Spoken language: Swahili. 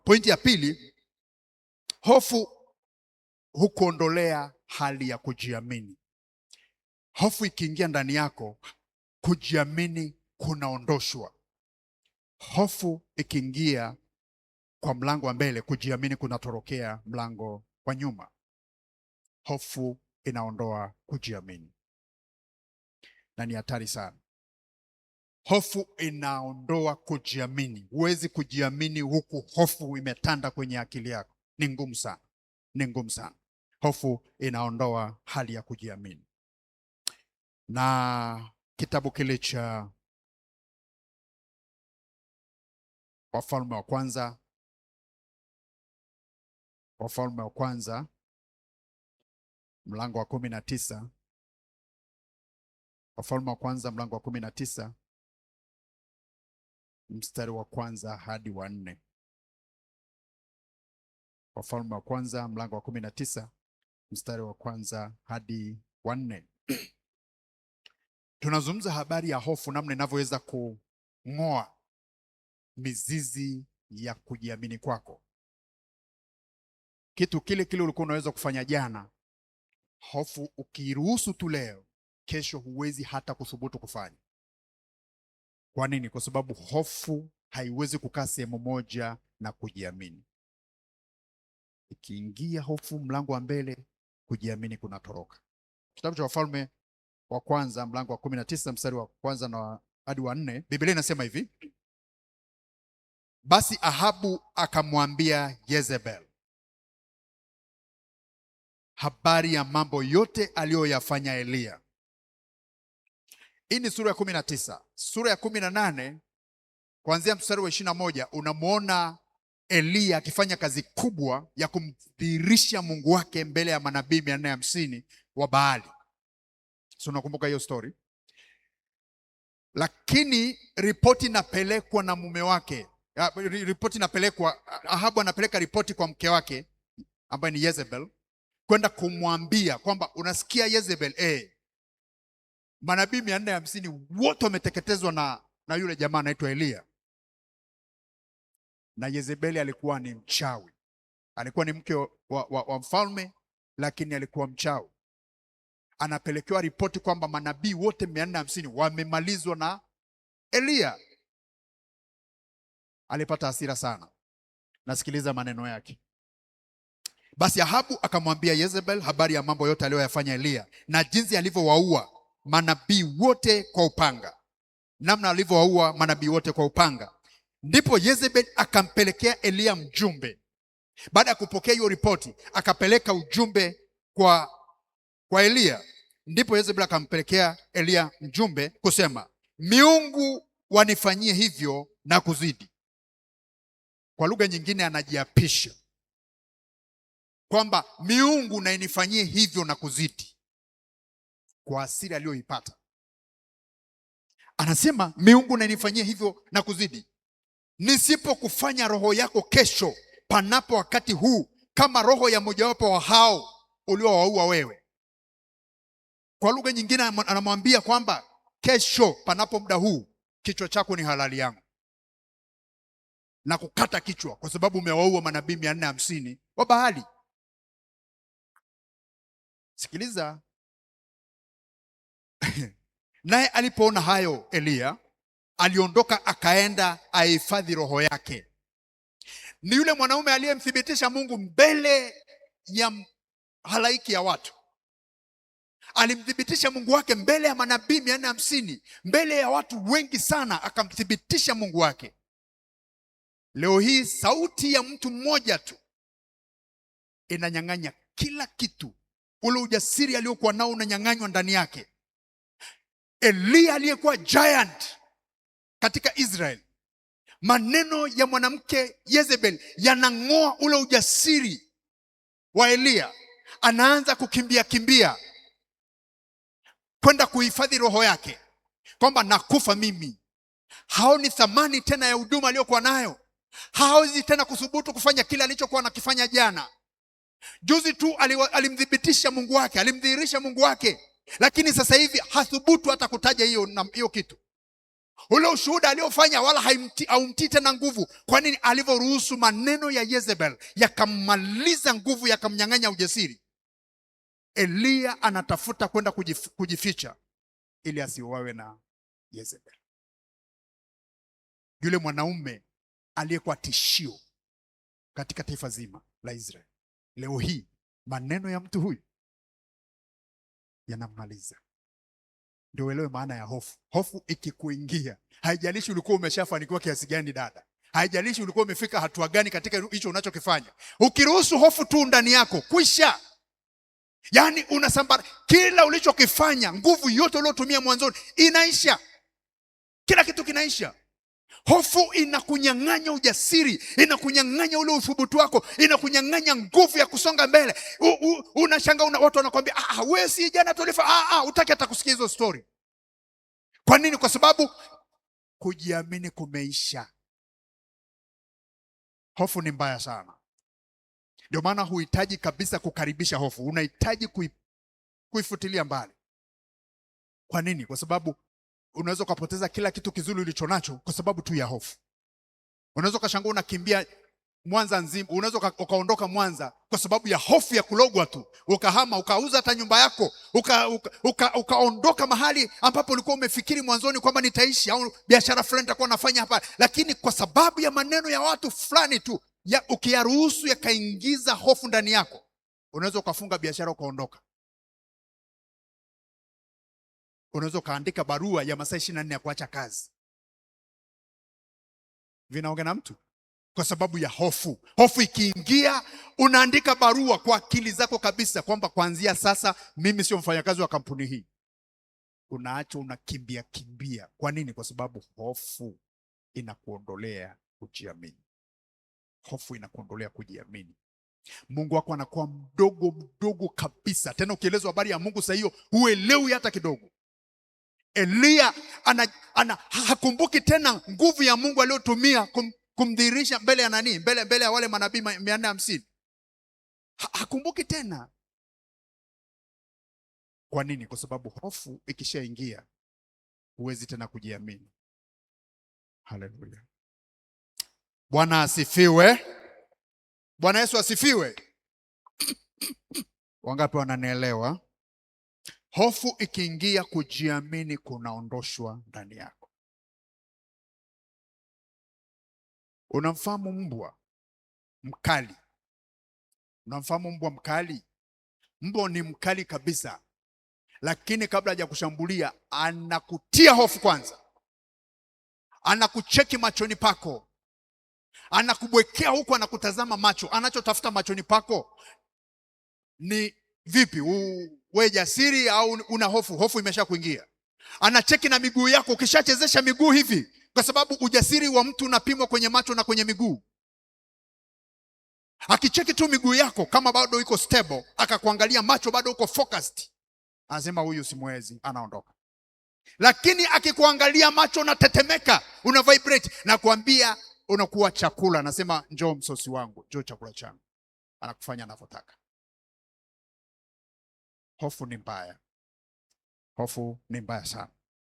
Pointi ya pili, hofu hukuondolea hali ya kujiamini. Hofu ikiingia ndani yako, kujiamini kunaondoshwa. Hofu ikiingia kwa mlango wa mbele, kujiamini kunatorokea mlango wa nyuma. Hofu inaondoa kujiamini na ni hatari sana. Hofu inaondoa kujiamini. Huwezi kujiamini huku hofu imetanda kwenye akili yako. Ni ngumu sana, ni ngumu sana. Hofu inaondoa hali ya kujiamini. Na kitabu kile cha Wafalme wa Kwanza, Wafalme wa Kwanza mlango wa 19, Wafalme wa Kwanza mlango wa 19 mstari wa 1 hadi wa 4. Wafalme wa Kwanza mlango wa 19 mstari wa 1 hadi wa 4. Tunazungumza habari ya hofu, namna inavyoweza kung'oa mizizi ya kujiamini kwako. Kitu kile kile ulikuwa unaweza kufanya jana, hofu ukiruhusu tu leo, kesho huwezi hata kuthubutu kufanya. Kwa nini? Kwa sababu hofu haiwezi kukaa sehemu moja na kujiamini. Ikiingia hofu mlango wa mbele, kujiamini kunatoroka. Kitabu cha Wafalme wa Kwanza mlango wa 19 mstari wa 1 na hadi wa 4, Biblia inasema hivi: basi Ahabu akamwambia Yezebel habari ya mambo yote aliyoyafanya Eliya. Hii ni sura ya 19. Sura ya 18 kuanzia mstari wa 21 unamuona Eliya akifanya kazi kubwa ya kumdhihirisha Mungu wake mbele ya manabii 450 wa Baali. So unakumbuka hiyo story? Lakini ripoti inapelekwa na mume wake. Ripoti inapelekwa, Ahabu anapeleka ripoti kwa mke wake ambaye ni Yezebel, kwenda kumwambia kwamba unasikia Yezebel, manabii 450 wote wameteketezwa na yule jamaa anaitwa Eliya. Na Yezebeli alikuwa ni mchawi. Alikuwa ni mke wa mfalme, lakini alikuwa mchawi. Anapelekewa ripoti kwamba manabii wote 450 wamemalizwa na Eliya. Alipata hasira sana. Nasikiliza maneno yake. Basi Ahabu akamwambia Yezebel habari ya mambo yote aliyoyafanya Eliya na jinsi alivyowaua manabii wote kwa upanga. Namna alivyowaua manabii wote kwa upanga. Ndipo Yezebel akampelekea Eliya mjumbe. Baada ya kupokea hiyo ripoti, akapeleka ujumbe kwa Eliya. Ndipo Yezebel akampelekea Eliya mjumbe kusema, miungu wanifanyie hivyo na kuzidi. Kwa lugha nyingine anajiapisha kwamba miungu na inifanyie hivyo na kuzidi. Kwa asili aliyoipata anasema, miungu na inifanyie hivyo na kuzidi, nisipokufanya roho yako kesho panapo wakati huu kama roho ya mojawapo wa hao uliowaua wewe. Kwa lugha nyingine anamwambia kwamba kesho panapo muda huu kichwa chako ni halali yangu, na kukata kichwa kwa sababu umewaua manabii 450 wa Baali. Sikiliza. Naye alipoona hayo, Eliya aliondoka akaenda ahifadhi roho yake. Ni yule mwanaume aliyemthibitisha Mungu mbele ya halaiki ya watu. Alimthibitisha Mungu wake mbele ya manabii 450, mbele ya watu wengi sana, akamthibitisha Mungu wake. Leo hii sauti ya mtu mmoja tu inanyang'anya kila kitu. Ule ujasiri aliokuwa nao unanyang'anywa ndani yake. Eliya aliyekuwa giant katika Israel, maneno ya mwanamke Yezebel yanang'oa ule ujasiri wa Eliya. Anaanza kukimbia kwenda kuhifadhi roho yake, kwamba nakufa mimi. Haoni thamani tena ya huduma aliyokuwa nayo. Hawezi tena kuthubutu kufanya kile alichokuwa anakifanya jana. Juzi tu alimthibitisha Mungu wake, alimdhihirisha Mungu wake, lakini sasa hivi hathubutu hata kutaja hiyo kitu. Ule ushuhuda aliofanya wala haumtii tena nguvu. Kwa nini? Alivyoruhusu maneno ya Jezebel yakammaliza nguvu, yakamnyang'anya ujasiri. Eliya anatafuta kwenda kujificha ili asiuawe na Jezebel, yule mwanaume aliyekuwa tishio katika taifa zima la Israeli. Leo hii maneno ya mtu huyu yanamaliza. Ndio uelewe maana ya hofu. Hofu ikikuingia, haijalishi ulikuwa umeshafanikiwa kiasi gani dada, haijalishi ulikuwa umefika hatua gani katika hicho unachokifanya, ukiruhusu hofu tu ndani yako, kwisha. Yaani unasambara kila ulichokifanya, nguvu yote uliotumia mwanzoni inaisha, kila kitu kinaisha. Hofu inakunyang'anya ujasiri, inakunyang'anya ule uthubutu wako, inakunyang'anya nguvu ya kusonga mbele. Unashangaa watu wanakuambia wewe si jana tulifa, utaki hata kusikia hizo story. Kwa nini? Kwa sababu kujiamini kumeisha. Hofu ni mbaya sana. Ndio maana huhitaji kabisa kukaribisha hofu, unahitaji kuifutilia mbali. Kwa nini? Kwa sababu unaweza kupoteza kila kitu kizuri ulichonacho kwa sababu tu ya hofu. Unaweza ukashangaa unakimbia Mwanza nzima, unaweza ukaondoka Mwanza kwa sababu ya hofu ya kulogwa tu, ukahama, ukauza hata nyumba yako, ukaondoka mahali ambapo ulikuwa umefikiri mwanzoni kwamba nitaishi, au biashara fulani nitakuwa nafanya hapa, lakini kwa sababu ya maneno ya watu fulani tu ukiyaruhusu yakaingiza hofu ndani yako, unaweza ukafunga biashara ukaondoka. Unaweza ukaandika barua ya masaa 24 ya kuacha kazi. Vinaongea na mtu kwa sababu ya hofu. Hofu ikiingia, unaandika barua kwa akili zako kabisa kwamba kuanzia sasa mimi sio mfanyakazi wa kampuni hii. Unaacha unakimbia. Kwa nini? Kwa sababu hofu inakuondolea kujiamini. Hofu inakuondolea kujiamini. Mungu wako anakuwa mdogo kabisa. Tena ukielezwa habari ya Mungu sasa, hiyo huelewi hata kidogo. Eliya hakumbuki tena nguvu ya Mungu aliyotumia kumdhihirisha mbele ya nani? Mbele ya wale manabii 450. Hakumbuki tena. Kwa nini? Kwa sababu hofu ikishaingia, huwezi tena kujiamini. Haleluya. Bwana asifiwe. Bwana Yesu asifiwe. Wangapi wananielewa? Hofu ikiingia, kujiamini kunaondoshwa ndani yako. Unamfahamu mbwa mkali? Unamfahamu mbwa mkali? Mbwa ni mkali kabisa, lakini kabla hajakushambulia anakutia hofu kwanza. Anakucheki machoni pako, anakubwekea huko, anakutazama macho. Anachotafuta machoni pako ni vipi, wewe jasiri au una hofu? Hofu imesha kuingia. Anacheki na miguu yako, ukishachezesha miguu hivi, kwa sababu ujasiri wa mtu unapimwa kwenye macho na kwenye miguu. Akicheki tu miguu yako, kama bado iko stable, akakuangalia macho bado uko focused, anasema huyu simwezi, anaondoka. Lakini akikuangalia macho unatetemeka, una vibrate, na kuambia unakuwa chakula, anasema njoo msosi wangu, njoo chakula changu, anakufanya anavyotaka. Hofu ni mbaya. Hofu ni mbaya sana.